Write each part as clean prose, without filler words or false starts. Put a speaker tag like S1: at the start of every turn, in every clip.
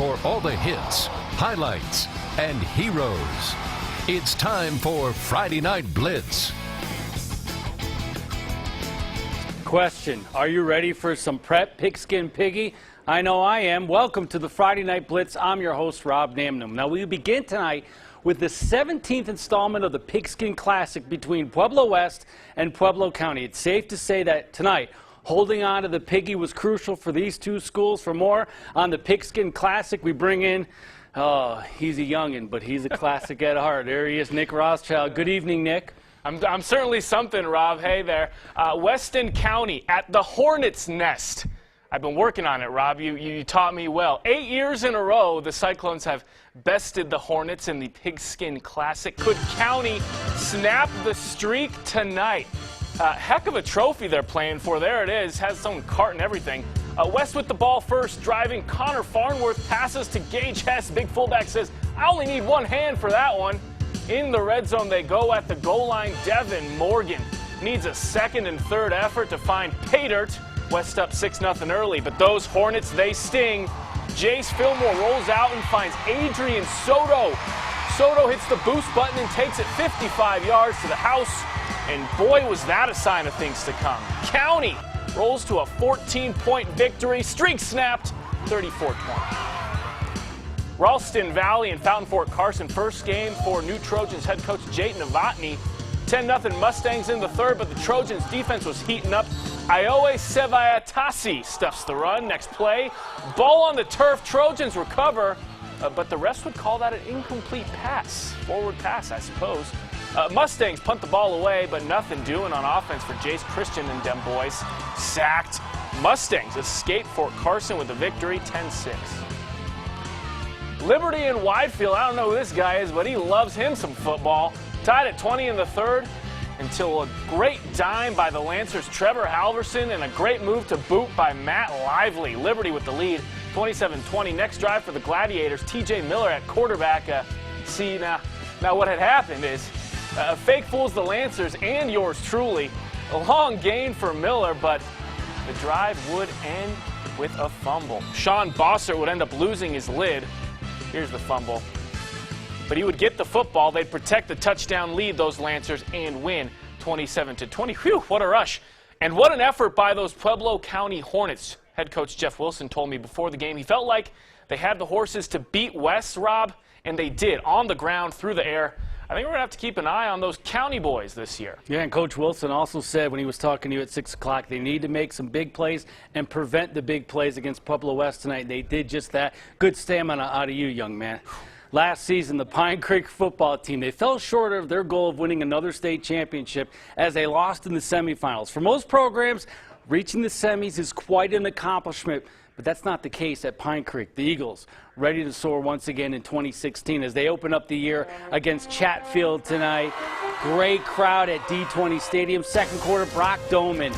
S1: for all the hits, highlights, and heroes. It's time for Friday Night Blitz.
S2: Question, are you ready for some prep pigskin piggy? I know I am. Welcome to the Friday Night Blitz. I'm your host, Rob Namnum. Now, we begin tonight with the 17th installment of the Pigskin Classic between Pueblo West and Pueblo County. It's safe to say that tonight, holding on to the piggy was crucial for these two schools. For more on the Pigskin Classic, we bring in, he's a youngin', but he's a classic at heart. There he is, Nick Rothschild. Good evening, Nick.
S3: I'm certainly something, Rob. Hey there. Weston County at the Hornets' Nest. I've been working on it, Rob. You taught me well. 8 years in a row, the Cyclones have bested the Hornets in the Pigskin Classic. Could County snap the streak tonight? Heck of a trophy they're playing for. There it is. Has its own cart and everything. West with the ball first, driving. Connor Farnworth passes to Gage Hess. Big fullback says, I only need one hand for that one. In the red zone they go at the goal line. Devin Morgan needs a second and third effort to find pay dirt. West up 6-0 early, but those Hornets, they sting. Jace Fillmore rolls out and finds Adrian Soto. Soto hits the boost button and takes it 55 yards to the house. And boy, was that a sign of things to come. County rolls to a 14-point victory. Streak snapped, 34-20. Ralston Valley and Fountain Fort Carson, first game for new Trojans head coach Jake Novotny. 10-0 Mustangs in the third, but the Trojans defense was heating up. Ioe Sevayatasi stuffs the run. Next play, ball on the turf. Trojans recover, but the rest would call that an incomplete pass. Forward pass, I suppose. Mustangs punt the ball away, but nothing doing on offense for Jace Christian and them boys. Sacked. Mustangs escape Fort Carson with the victory, 10-6. Liberty and Widefield, I don't know who this guy is, but he loves him some football. Tied at 20 in the third until a great dime by the Lancers' Trevor Halverson and a great move to boot by Matt Lively. Liberty with the lead, 27-20. Next drive for the Gladiators, TJ Miller at quarterback. Now what had happened is fake fools the Lancers and yours truly. A long gain for Miller, but the drive would end with a fumble. Sean Bossert would end up losing his lid. Here's the fumble. But he would get the football. They'd protect the touchdown lead, those Lancers, and win 27-20. Whew, what a rush. And what an effort by those Pueblo County Hornets. Head coach Jeff Wilson told me before the game he felt like they had the horses to beat West, Rob, and they did, on the ground, through the air. I think we're going to have to keep an eye on those county boys this year. Yeah, and Coach Wilson also said when he was talking to you at 6 o'clock, they need to make some big plays and prevent the big plays against Pueblo West tonight. They did just that. Good stamina out of you, young man. Last season, the Pine Creek football team, they fell short of their goal of winning another state championship as they lost in the semifinals. For most programs, reaching the semis is quite an accomplishment, but that's not the case at Pine Creek. The Eagles ready to soar once again in 2016 as they open up the year against Chatfield tonight. Great crowd at D20 Stadium. Second quarter, Brock Doman.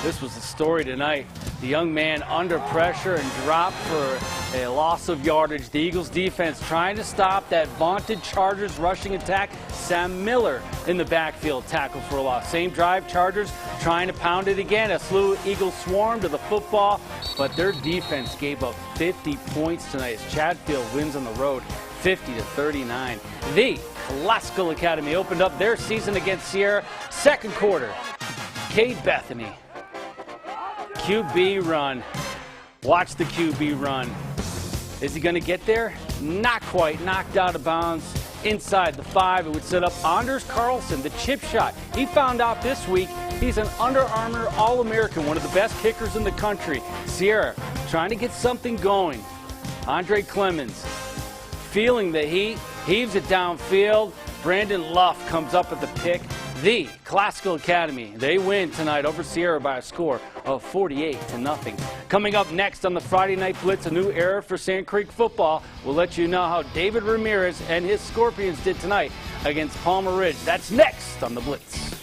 S3: This was the story tonight. The young man under pressure and dropped for a loss of yardage. The Eagles defense trying to stop that vaunted Chargers rushing attack. Sam Miller in the backfield, tackle for a loss. Same drive, Chargers trying to pound it again. A slew of Eagles swarmed to the football, but their defense gave up 50 points tonight as Chatfield wins on the road 50-39. The Classical Academy opened up their season against Sierra. Second quarter, Cade Bethany. QB run. Watch the QB run. Is he going to get there? Not quite. Knocked out of bounds inside the 5. It would set up Anders Carlson, the chip shot. He found out this week he's an Under Armour All-American, one of the best kickers in the country. Sierra trying to get something going. Andre Clemens feeling the heat, heaves it downfield. Brandon Luff comes up at the pick. The Classical Academy, they win tonight over Sierra by a score of 48-0. Coming up next on the Friday Night Blitz, a new era for Sand Creek football. We'll let you know how David Ramirez and his Scorpions did tonight against Palmer Ridge. That's next on the Blitz.